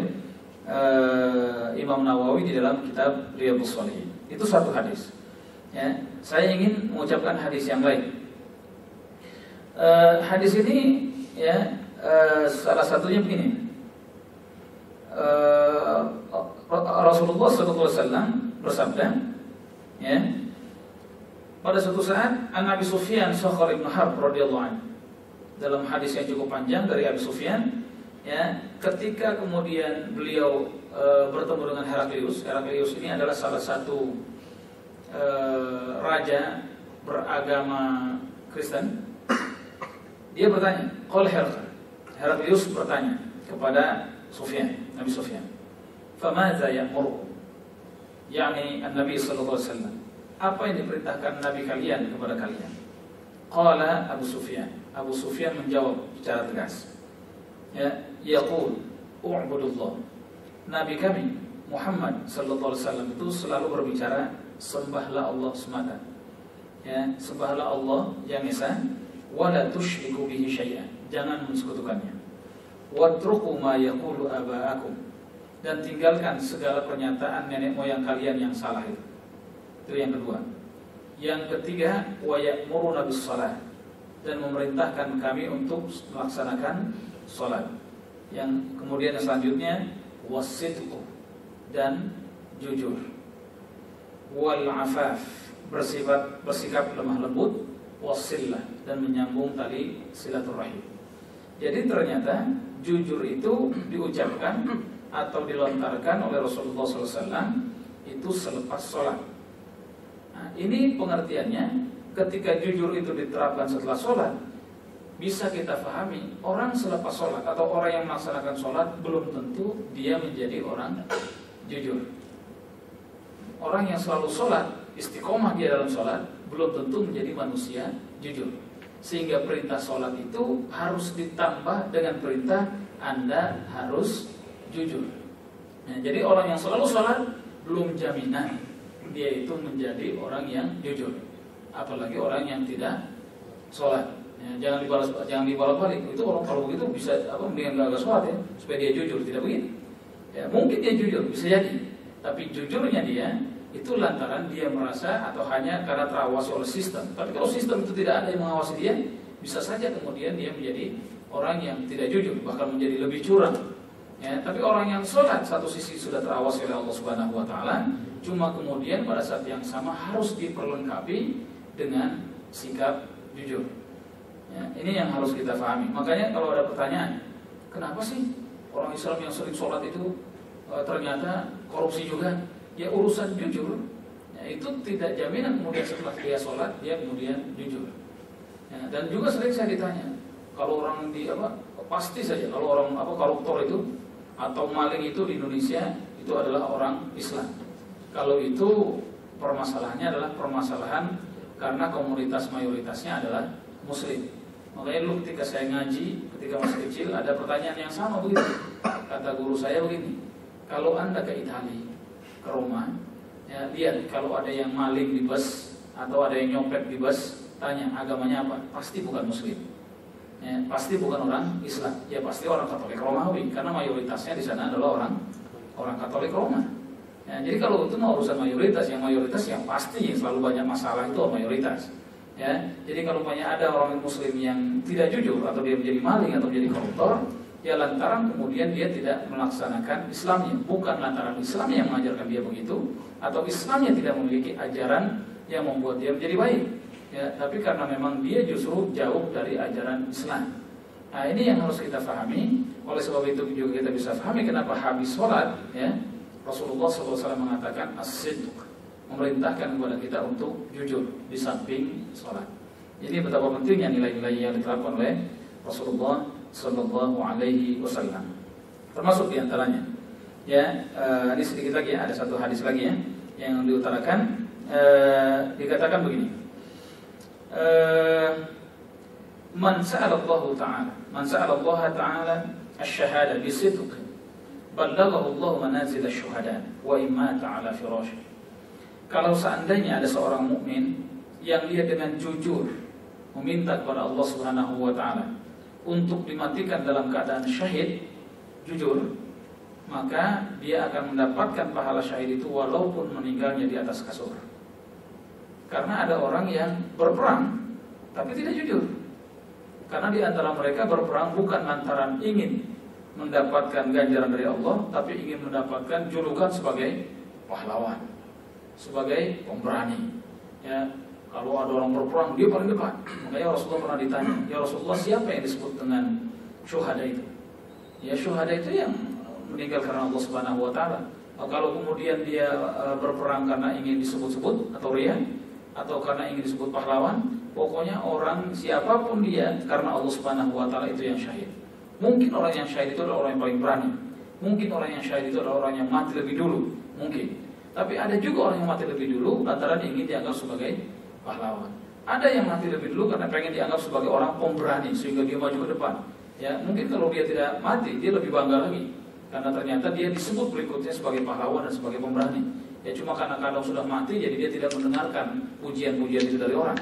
Imam Nawawi di dalam kitab Riyadhus Shalihin. Itu satu hadis. Ya, saya ingin mengucapkan hadis yang lain. Hadis ini ya salah satunya begini. Rasulullah SAW bersabda, ya, pada suatu saat Abi Sufyan Sakhar ibn Harb radhiyallahu anhu, dalam hadis yang cukup panjang dari Abi Sufyan, ya, ketika kemudian beliau bertemu dengan Heraklius. Heraklius ini adalah salah satu raja beragama Kristen. Dia bertanya, qala Heraklius bertanya kepada Nabi Sufyan, "Famadza ya'muru?" yakni Nabi sallallahu alaihi wasallam. Apa yang diperintahkan Nabi kalian kepada kalian? Qala Abu Sufyan menjawab secara tegas. Ya, yaqul u'budullah. Nabi kami Muhammad sallallahu alaihi wasallam itu selalu berbicara sembahlah Allah semata. Ya, sembahlah Allah yang esa, wa la tusyriku bihi syai'an. Jangan mensekutukannya. Watruku ma yaqulu aba'akum, dan tinggalkan segala pernyataan nenek moyang kalian yang salah itu. Itu yang kedua. Yang ketiga, wa ya'muruna bis shalah, dan memerintahkan kami untuk melaksanakan salat. Yang kemudian selanjutnya wasidqu, dan jujur. Wal afaf, bersikap lemah lembut. Wasillah, dan menyambung tali silaturahim. Jadi ternyata jujur itu diucapkan atau dilontarkan oleh Rasulullah SAW itu selepas sholat. Nah, ini pengertiannya. Ketika jujur itu diterapkan setelah sholat, bisa kita pahami orang selepas sholat atau orang yang melaksanakan sholat belum tentu dia menjadi orang jujur. Orang yang selalu sholat, istiqomah dia dalam sholat, belum tentu menjadi manusia jujur. Sehingga perintah sholat itu harus ditambah dengan perintah Anda harus jujur. Nah, jadi orang yang selalu sholat belum jaminan dia itu menjadi orang yang jujur. Apalagi orang yang tidak sholat. Ya, jangan dibolak-balik. Itu orang kalau begitu bisa mendingan gak sholat ya, supaya dia jujur. Tidak begitu. Ya, mungkin dia jujur, bisa jadi. Tapi jujurnya dia itu lantaran dia merasa atau hanya karena terawasi oleh sistem. Tapi kalau sistem itu tidak ada yang mengawasi dia, bisa saja kemudian dia menjadi orang yang tidak jujur, bahkan menjadi lebih curang. Ya, tapi orang yang sholat satu sisi sudah terawasi oleh Allah Subhanahu Wa Taala, cuma kemudian pada saat yang sama harus diperlengkapi dengan sikap jujur. Ya, ini yang harus kita pahami. Makanya kalau ada pertanyaan, kenapa sih orang Islam yang sering sholat itu ternyata korupsi juga? Ya urusan jujur, ya, itu tidak jaminan kemudian setelah dia sholat dia kemudian jujur. Ya, dan juga sering saya ditanya, kalau orang pasti saja kalau orang koruptor itu atau maling itu di Indonesia itu adalah orang Islam. Kalau itu permasalahannya adalah permasalahan karena komunitas mayoritasnya adalah Muslim. Makanya dulu ketika saya ngaji, ketika masih kecil ada pertanyaan yang sama begitu. Kata guru saya begini, kalau Anda ke Italia, ke Roma, ya, lihat kalau ada yang maling di bus atau ada yang nyopet di bus, tanya agamanya apa, pasti bukan Muslim, ya, pasti bukan orang Islam, ya pasti orang Katolik Romawi, karena mayoritasnya di sana adalah orang Katolik Roma. Ya, jadi kalau itu mau urusan mayoritas yang pasti yang selalu banyak masalah itu mayoritas. Ya, jadi kalau banyak ada orang Muslim yang tidak jujur atau dia menjadi maling atau menjadi koruptor, ya lantaran kemudian dia tidak melaksanakan Islamnya, bukan lantaran Islamnya yang mengajarkan dia begitu, atau Islamnya tidak memiliki ajaran yang membuat dia menjadi baik, ya, tapi karena memang dia justru jauh dari ajaran Islam. Nah, ini yang harus kita pahami. Oleh sebab itu juga kita bisa pahami kenapa habis sholat, ya, Rasulullah SAW mengatakan as-sidq, memerintahkan kepada kita untuk jujur di samping sholat. Jadi betapa pentingnya nilai-nilai yang diterapkan oleh Rasulullah SAW. Termasuk diantaranya, ya, ini sedikit lagi ya, ada satu hadis lagi ya yang diutarakan, dikatakan begini. Man sa'alallahu ta'ala asy-syahada bisidq ballaghahu Allah manazil asy-syuhada wa imma ta'ala firasy. Kalau seandainya ada seorang mukmin yang dia dengan jujur meminta kepada Allah Subhanahu wa taala untuk dimatikan dalam keadaan syahid, jujur, maka dia akan mendapatkan pahala syahid itu walaupun meninggalnya di atas kasur. Karena ada orang yang berperang tapi tidak jujur. Karena di antara mereka berperang bukan lantaran ingin mendapatkan ganjaran dari Allah, tapi ingin mendapatkan julukan sebagai pahlawan, sebagai pemberani. Ya, kalau ada orang berperang dia paling depan. Makanya Rasulullah pernah ditanya, ya Rasulullah, siapa yang disebut dengan syuhada itu? Ya, syuhada itu yang meninggal karena Allah Subhanahu wa taala. Kalau kemudian dia berperang karena ingin disebut-sebut atau riya, atau karena ingin disebut pahlawan, pokoknya orang siapapun dia, karena Allah Subhanahu wa taala itu yang syahid. Mungkin orang yang syahid itu adalah orang yang paling berani. Mungkin orang yang syahid itu adalah orang yang mati lebih dulu, mungkin. Tapi ada juga orang yang mati lebih dulu lantaran ingin dianggap sebagai pahlawan. Ada yang mati lebih dulu karena pengen dianggap sebagai orang pemberani sehingga dia maju ke depan. Ya, mungkin kalau dia tidak mati, dia lebih bangga lagi karena ternyata dia disebut berikutnya sebagai pahlawan dan sebagai pemberani. Ya, cuma karena kadang sudah mati, jadi dia tidak mendengarkan pujian-pujian itu dari orang.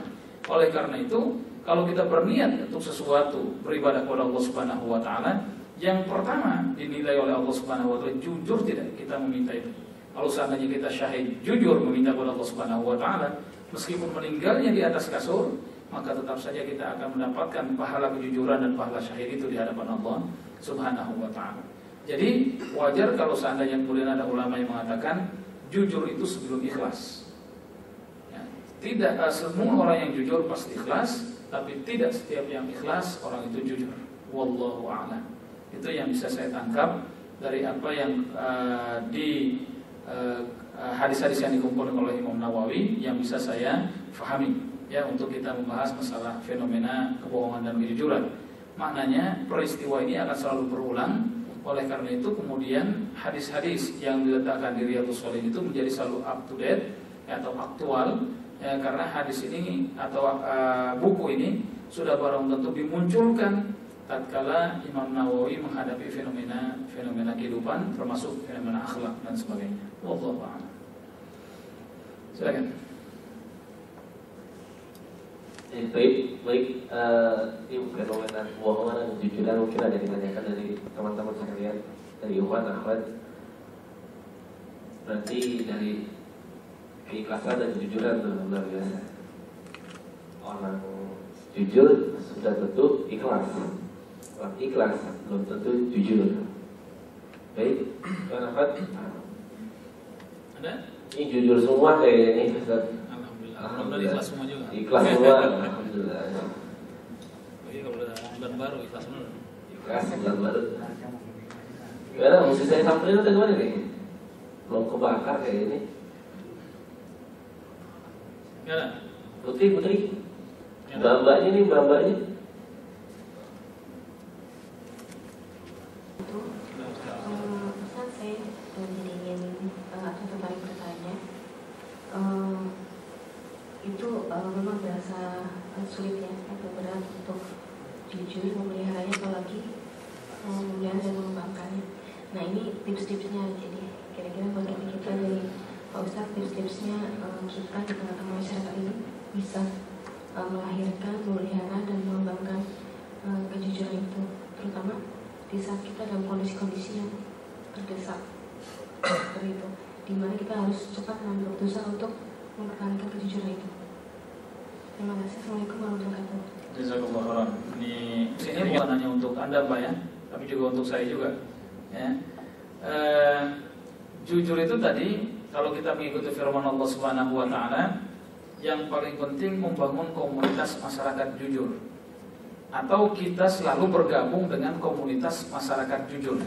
Oleh karena itu, kalau kita berniat untuk sesuatu beribadah kepada Allah Subhanahu wa taala, yang pertama dinilai oleh Allah Subhanahu wa taala, jujur tidak kita meminta itu. Kalau seandainya kita syahid jujur meminta kepada Allah Subhanahu wa taala, meskipun meninggalnya di atas kasur, maka tetap saja kita akan mendapatkan pahala kejujuran dan pahala syahid itu di hadapan Allah Subhanahu wa taala. Jadi wajar kalau seandainya kemudian ada ulama yang mengatakan jujur itu sebelum ikhlas. Ya, tidak semua orang yang jujur pasti ikhlas, tapi tidak setiap yang ikhlas orang itu jujur. Wallahu a'lam. Itu yang bisa saya tangkap dari apa yang di hadis-hadis yang dikumpulkan oleh Imam Nawawi yang bisa saya fahami, ya, untuk kita membahas masalah fenomena kebohongan dan kejujuran. Maknanya peristiwa ini akan selalu berulang. Oleh karena itu kemudian hadis-hadis yang diletakkan di Riyadhus Shalihin itu menjadi selalu up to date, ya, atau aktual, ya, karena hadis ini atau buku ini sudah barang tentu dimunculkan tatkala Imam Nawawi menghadapi fenomena kehidupan, termasuk fenomena akhlak dan sebagainya. Wallahu a'lam. Silakan. Baik. Ini fenomena kebohongan dan kejujuran mungkin ada ditanyakan dari teman-teman sekalian, dari ikhwan akhwat. Berarti dari keikhlasan dan kejujuran itu luar biasa. Orang jujur sudah tentu ikhlas. Orang ikhlas belum tentu jujur. Baik, ikhwan akhwat. Ada? Ini jujur semua kayak ini, Ustaz. Alhamdulillah ikhlas semua juga. Ikhlas semua, alhamdulillah. Jadi kalau udah bulan baru ikhlas semua. Ikhlas bulan baru. Gimana, mesti saya samperin atau gimana nih? Belum kebakar kayak ini. Gimana? Putri. Mbak-mbaknya nih, mbak-mbaknya. Ustaz, saya jadi ingin atau tertarik bertanya. Itu memang berasa sulit ya, atau berat untuk jujur memeliharanya, apalagi memelihara dan mengembangkannya. Nah, ini tips-tipsnya, jadi kira-kira bagaimana kita dari Pak Ustaz, tips-tipsnya kita di tengah-tengah masyarakat ini bisa melahirkan, memelihara dan mengembangkan kejujuran itu, terutama di saat kita dalam kondisi-kondisi yang terdesak seperti itu, dimana kita harus cepat mengambil keputusan untuk mempertahankan kejujuran itu. Terima kasih. Assalamualaikum warahmatullahi wabarakatuh. Jazakallah khairan. Ini bukan hanya untuk Anda, Pak, ya, tapi juga untuk saya juga. Ya. Jujur itu tadi, kalau kita mengikuti firman Allah Subhanahu wa taala, yang paling penting membangun komunitas masyarakat jujur. atau kita selalu bergabung dengan komunitas masyarakat jujur.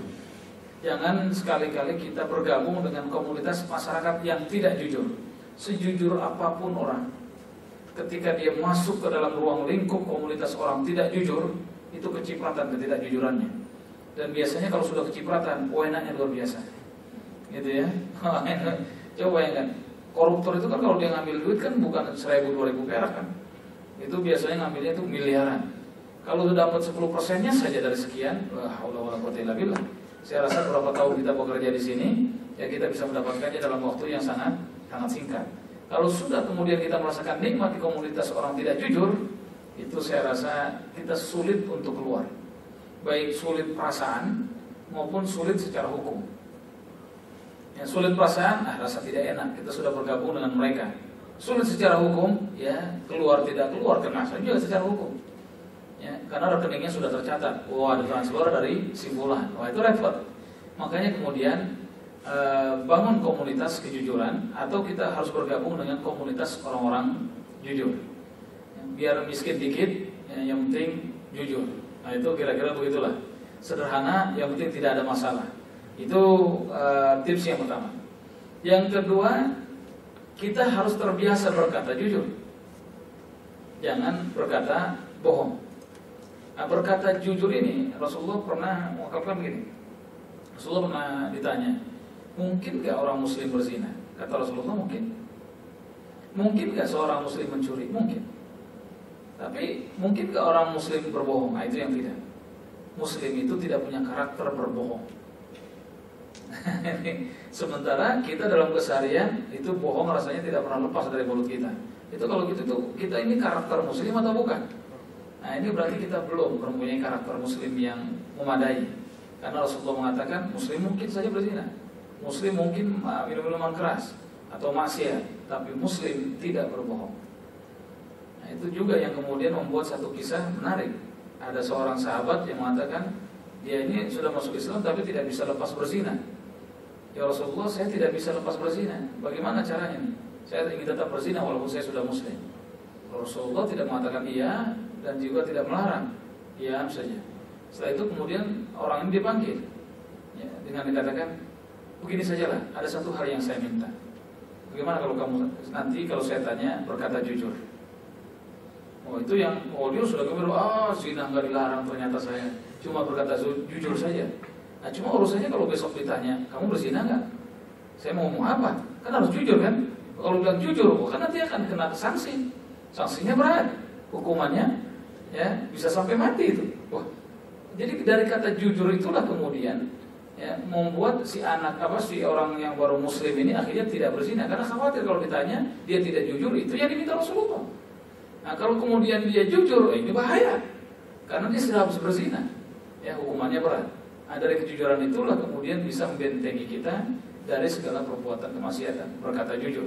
Jangan sekali-kali kita bergabung dengan komunitas masyarakat yang tidak jujur. Sejujur apapun orang, ketika dia masuk ke dalam ruang lingkup komunitas orang tidak jujur, itu kecipratan ketidakjujurannya. Dan biasanya kalau sudah kecipratan, enaknya luar biasa, gitu ya. Coba bayangkan, koruptor itu kan kalau dia ngambil duit kan bukan 1.000-2.000 perak kan, itu biasanya ngambilnya itu miliaran. Kalau sudah dapat 10%-nya saja dari sekian, wala quwwata illa billah. Saya rasa berapa tahun kita bekerja di sini, ya kita bisa mendapatkannya dalam waktu yang sangat singkat. Kalau sudah kemudian kita merasakan nikmat di komunitas orang tidak jujur, itu saya rasa kita sulit untuk keluar. Baik sulit perasaan maupun sulit secara hukum. Yang sulit perasaan, rasa tidak enak, kita sudah bergabung dengan mereka. Sulit secara hukum, ya keluar tidak keluar, kena saja secara hukum. Ya, karena rekeningnya sudah tercatat, ada transfer dari simpulan, itu repot. Makanya kemudian bangun komunitas kejujuran, atau kita harus bergabung dengan komunitas orang-orang jujur. Biar miskin dikit, yang penting jujur. Nah itu kira-kira begitulah. Sederhana, yang penting tidak ada masalah. Itu tips yang pertama. Yang kedua, kita harus terbiasa berkata jujur. Jangan berkata bohong. Nah, berkata jujur ini Rasulullah pernah mengungkapkan begini. Rasulullah pernah ditanya, mungkin gak orang muslim berzina? Kata Rasulullah, mungkin. Mungkin gak seorang muslim mencuri? Mungkin. Tapi mungkin gak orang muslim berbohong? Nah itu yang tidak. Muslim itu tidak punya karakter berbohong. Sementara kita dalam keseharian itu bohong rasanya tidak pernah lepas dari mulut kita. Itu kalau gitu tuh kita ini karakter muslim atau bukan? Nah ini berarti kita belum mempunyai karakter muslim yang memadai. Karena Rasulullah mengatakan muslim mungkin saja berzina, muslim mungkin minum minuman keras atau maksiat, tapi muslim tidak berbohong. Nah itu juga yang kemudian membuat satu kisah menarik. Ada seorang sahabat yang mengatakan dia ini sudah masuk Islam tapi tidak bisa lepas berzina. Ya Rasulullah, saya tidak bisa lepas berzina. Bagaimana caranya? Saya ingin tetap berzina walaupun saya sudah muslim. Rasulullah tidak mengatakan iya dan juga tidak melarang, iya saja. Setelah itu kemudian orang ini dipanggil, ya, dengan dikatakan begini sajalah, ada satu hal yang saya minta. Bagaimana kalau kamu nanti kalau saya tanya berkata jujur? Oh itu yang dia sudah gembira, zina nggak dilarang, ternyata saya cuma berkata jujur saja. Nah cuma urusannya kalau besok ditanya kamu berzina nggak? Saya mau ngomong apa? Kan harus jujur kan? Kalau bilang jujur, kan nanti akan kena sanksi. Sanksinya berat, hukumannya ya bisa sampai mati itu. Wah, jadi dari kata jujur itulah kemudian ya membuat si orang yang baru muslim ini akhirnya tidak berzina karena khawatir kalau ditanya dia tidak jujur, itu yang diminta Rasulullah. Nah kalau kemudian dia jujur, ini bahaya karena dia sudah habis berzina, ya hukumannya berat. Nah, dari kejujuran itulah kemudian bisa membentengi kita dari segala perbuatan kemaksiatan, berkata jujur.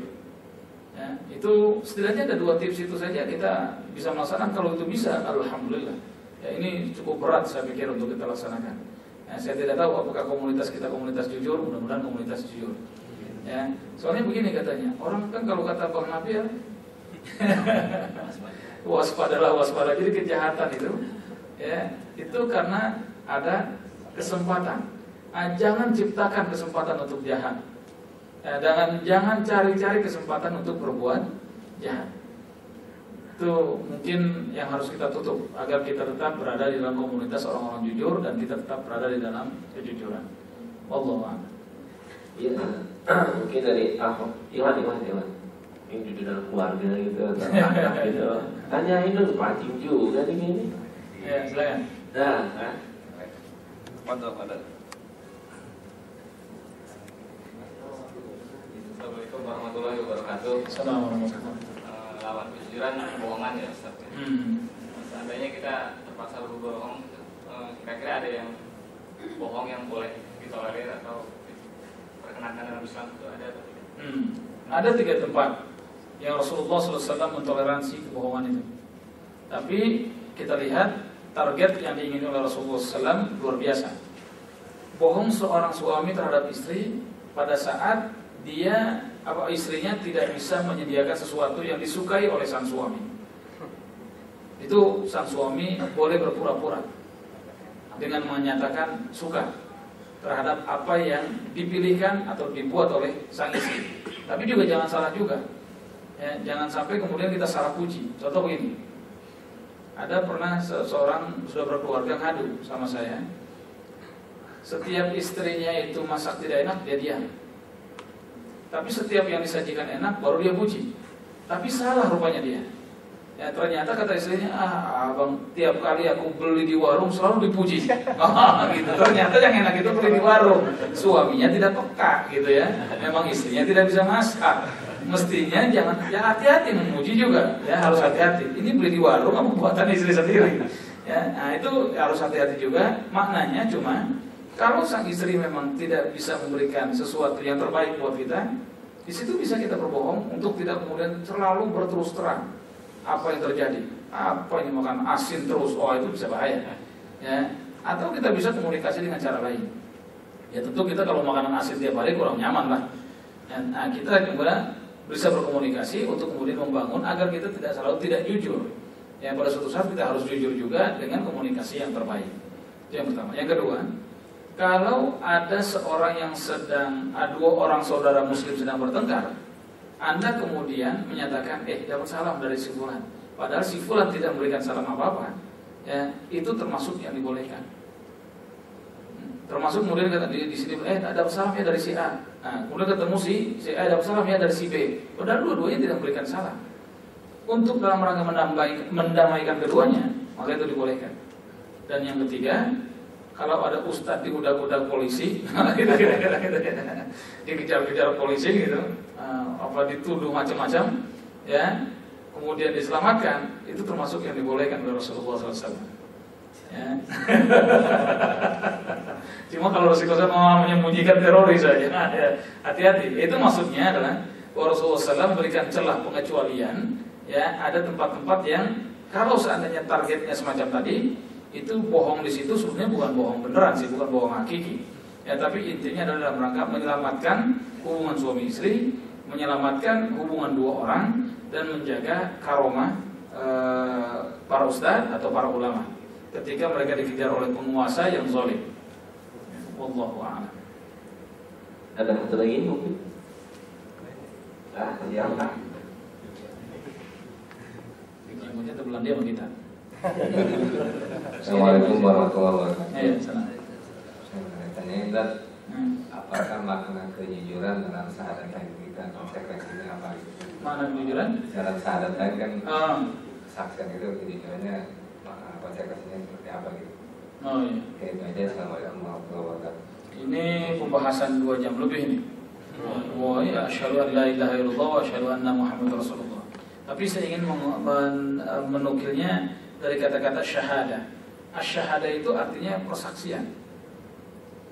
Ya, itu setidaknya ada 2 tips itu saja kita bisa melaksanakan. Kalau itu bisa, alhamdulillah. Ya, ini cukup berat saya pikir untuk kita laksanakan. Ya, saya tidak tahu apakah komunitas kita komunitas jujur, mudah-mudahan komunitas jujur. Ya, soalnya begini katanya, orang kan kalau kata Bang Nabi ya, waspada. Jadi kejahatan itu, ya, itu karena ada kesempatan. Nah, jangan ciptakan kesempatan untuk jahat. Jangan cari-cari kesempatan untuk berbuat jahat. Itu mungkin yang harus kita tutup agar kita tetap berada di dalam komunitas orang-orang jujur dan kita tetap berada di dalam kejujuran. Wallahu a'lam. Iya, mungkin dari Iwan yang jujur dalam keluarga gitu, anak gitu. Tanyain dong, pancing juga nih ini. Ya, silakan. Nah, Mantap. Assalamualaikum warahmatullahi wabarakatuh. Assalamualaikum. Lawan kejujuran kebohongan ya Ustaz. Seandainya kita terpaksa berbohong, kira-kira ada yang bohong yang boleh ditolerir atau perkenankan dalam Islam itu ada atau tidak? Ada 3 tempat yang Rasulullah SAW mentoleransi kebohongan itu. Tapi kita lihat target yang diingini oleh Rasulullah SAW luar biasa. Bohong seorang suami terhadap istri pada saat istrinya tidak bisa menyediakan sesuatu yang disukai oleh sang suami. Itu sang suami boleh berpura-pura dengan menyatakan suka terhadap apa yang dipilihkan atau dibuat oleh sang istri. Tapi juga jangan salah juga, ya, jangan sampai kemudian kita salah puji. Contoh begini, ada pernah seseorang sudah berkeluarga ngadu sama saya, setiap istrinya itu masak tidak enak dia diam, tapi setiap yang disajikan enak baru dia puji. Tapi salah rupanya dia. Ya, ternyata kata istrinya, abang tiap kali aku beli di warung selalu dipuji. Gitu. Ternyata yang enak itu beli di warung. Suaminya tidak peka gitu ya. Memang istrinya tidak bisa masak. Mestinya jangan, ya hati-hati memuji juga. Ya harus hati-hati. Ini beli di warung kamu buatan istri sendiri. Ya, nah itu harus hati-hati juga. Maknanya cuma kalau sang istri memang tidak bisa memberikan sesuatu yang terbaik buat kita, di situ bisa kita berbohong untuk tidak kemudian terlalu berterus terang. Apa yang terjadi? Apa yang makan asin terus? Oh itu bisa bahaya. Ya, atau kita bisa komunikasi dengan cara lain. Ya tentu kita kalau makanan asin tiap hari kurang nyaman lah. Nah kita juga bisa berkomunikasi untuk kemudian membangun agar kita tidak jujur. Ya pada suatu saat kita harus jujur juga dengan komunikasi yang terbaik. Itu yang pertama. Yang kedua, kalau ada seorang yang dua orang saudara muslim sedang bertengkar, Anda kemudian menyatakan, dapat salam dari si fulan, padahal si fulan tidak memberikan salam apa-apa, ya, itu termasuk yang dibolehkan. Termasuk kemudian kata di sini, dapat salam ya dari si A. Nah, kemudian ketemu si A dapat salam ya dari si B. Padahal dua-duanya tidak memberikan salam. Untuk dalam rangka mendamaikan keduanya, maka itu dibolehkan. Dan yang ketiga, kalau ada ustadz diudak-udak polisi, dikejar-kejar polisi gitu, dituduh macam-macam, ya, kemudian diselamatkan, itu termasuk yang dibolehkan oleh Rasulullah SAW. Ya. Cuma kalau Rasulullah mau menyembunyikan teroris saja, ya, hati-hati. Itu maksudnya adalah bahwa Rasulullah SAW memberikan celah pengecualian. Ya, ada tempat-tempat yang kalau seandainya targetnya semacam tadi, itu bohong di situ sebenarnya bukan bohong beneran sih, bukan bohong hakiki. Ya, tapi intinya adalah dalam rangka menyelamatkan hubungan suami istri, menyelamatkan hubungan dua orang, dan menjaga karomah para ustadz atau para ulama ketika mereka dikejar oleh penguasa yang zalim. Wallahu a'lam. Ada satu lagi mungkin? Siapa? Yang terbelan dia sama kita. Assalamualaikum warahmatullahi wabarakatuh. Ya, salam. Saya tanya, apakah makna kejujuran dalam syahadatain kita, konsekuensinya apa gitu? Makna kejujuran? Dalam syahadatain kan kesaksian itu kejujurannya, konsekuensinya seperti apa gitu? Oh iya. Oke, itu aja. Assalamualaikum warahmatullahi wabarakatuh. Ini pembahasan 2 jam lebih ini. Wah ya, asyhadu an la ilaha illallah wa asyhadu anna Muhammadar Rasulullah. Tapi saya ingin menukilnya dari kata-kata syahadah. Asy-syahadah itu artinya persaksian,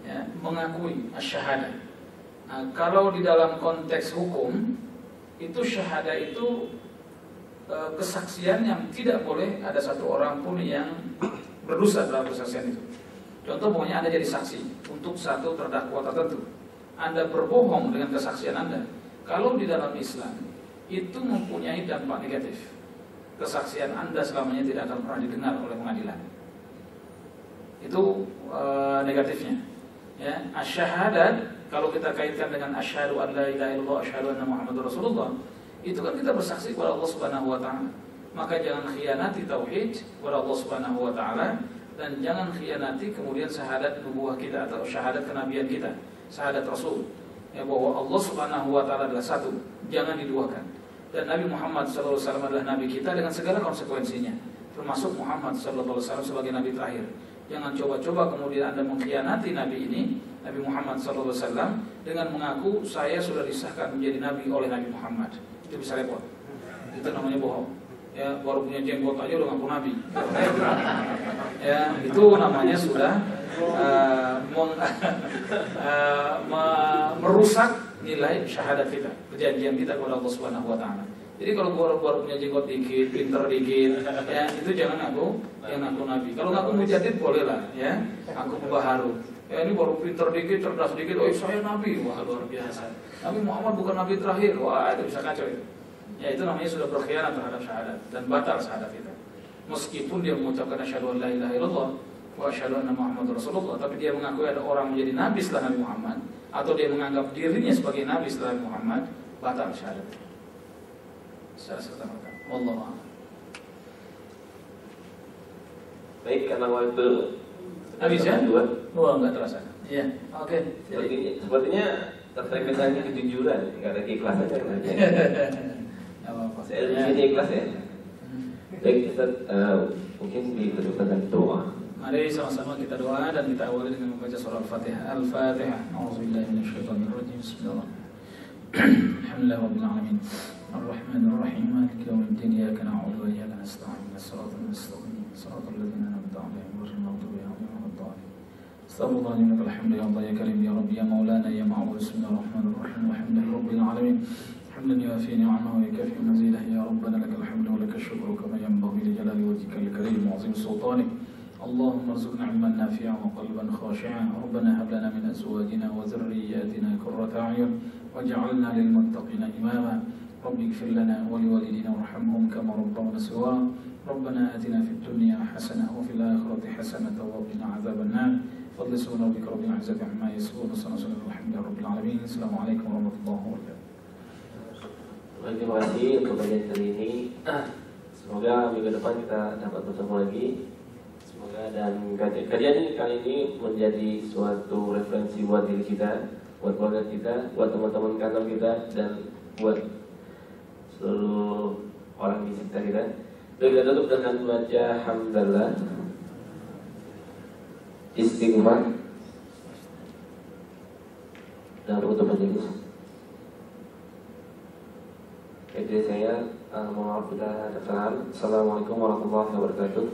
ya, mengakui asy-syahadah. Nah, kalau di dalam konteks hukum itu syahadah itu kesaksian yang tidak boleh ada satu orang pun yang berdosa dalam kesaksian itu. Contoh pokoknya Anda jadi saksi untuk satu terdakwa tertentu, Anda berbohong dengan kesaksian Anda. Kalau di dalam Islam itu mempunyai dampak negatif. Kesaksian Anda selamanya tidak akan pernah didengar oleh pengadilan. Itu negatifnya. Ya, asy-syahadat kalau kita kaitkan dengan asyhadu an la ilaha illallah asyhadu anna Muhammadar Rasulullah, itu kan kita bersaksi kepada Allah Subhanahu wa taala. Maka jangan khianati tauhid kepada Allah Subhanahu wa taala, dan jangan khianati kemudian syahadat nubuwah kita atau syahadat kenabian kita, syahadat Rasul. Ya, bahwa Allah Subhanahu wa taala adalah satu, jangan diduakan. Dan Nabi Muhammad SAW adalah Nabi kita dengan segala konsekuensinya, termasuk Muhammad SAW sebagai Nabi terakhir. Jangan coba-coba kemudian Anda mengkhianati Nabi ini, Nabi Muhammad SAW, dengan mengaku saya sudah disahkan menjadi Nabi oleh Nabi Muhammad. Itu bisa repot. Itu namanya bohong. Ya, baru punya jenggot aja udah ngaku Nabi. Ya, itu namanya sudah merusak nilai syahadat kita, perjanjian kita kepada Allah Subhanahu wa taala. Jadi kalau baru punya jenggot dikit, pinter dikit, ya itu jangan ngaku Nabi. Kalau ngaku mujadid boleh lah, ya. Aku pembaharu. Ya ini baru pinter dikit, cerdas dikit, saya Nabi, wah luar biasa. Nabi Muhammad bukan Nabi terakhir, wah itu bisa kacau itu. Ya itu namanya sudah berkhianat terhadap syahadat dan batal syahadat kita. meskipun dia mengucapkan asyhadu an la ilaha illallah wa asyhadu anna Muhammadar Rasulullah, tapi dia mengakui ada orang menjadi nabi setelah Nabi Muhammad, atau dia menganggap dirinya sebagai nabi setelah Nabi Muhammad, batal syahadat secara serta-merta. Wallahu a'lam. Baik, karena waktu habis ya? Oh, enggak terasa. Iya, oke. Sepertinya tertarik dengan kejujuran, nggak ada keikhlasan ya. Apa-apa. Saya di sini ikhlas ya. Baik, Ustaz, mungkin ditutup dengan doa. Mari sama-sama kita doa dan kita awali dengan membaca surah Al-Fatihah. Al-Fatihah. A'udzubillahi minasyaitonirrajim. Bismillahirrahmanirrahim. Alhamdulillahirabbil alamin. Ar-Rahmanir Rahim. Maliki yaumiddin. Iyyaka na'budu wa iyyaka nasta'in. Shiratal mustaqim. Shiratal ladzina an'amta 'alaihim ghairil maghdubi 'alaihim waladdallin. Astaghfirullahaladzim. Lakal ya Allah ya Karim ya Rabbi ya Maulana ya Ma'bud. Bismillahirrahmanirrahim. Alhamdulillahirabbil alamin. حمدا يوافي نعمه ويكافئ مزيده يا ربنا لك الحمد ولك الشكر كما ينبغي لجلال وجهك الكريم وعظيم سلطانك. اللهم ارزقنا علما نافعا وقلبا خاشعا. ربنا هب لنا من ازواجنا وذرياتنا قرة اعين واجعلنا للمتقين اماما. رب اغفر لنا ولوالدينا وارحمهم كما ربونا صغارا. ربنا اتنا في الدنيا حسنه وفي الاخره حسنه وقنا عذاب النار. فضل سبحان ربك رب العزه عما يصفون وسلام على المرسلين رب العالمين. السلام عليكم ورحمه الله وبركاته. Terima kasih untuk kajian kali ini. Semoga minggu depan kita dapat bertemu lagi. Semoga dan kajian kali ini menjadi suatu referensi buat diri kita, buat keluarga kita, buat teman-teman kantor kita, dan buat seluruh orang di sekitar kita. Baik, kita tutup dengan baca hamdalah, istighfar, dan penutup majelis. Jadi saya mohon maaf bila ada kesalahan. Assalamualaikum warahmatullahi wabarakatuh.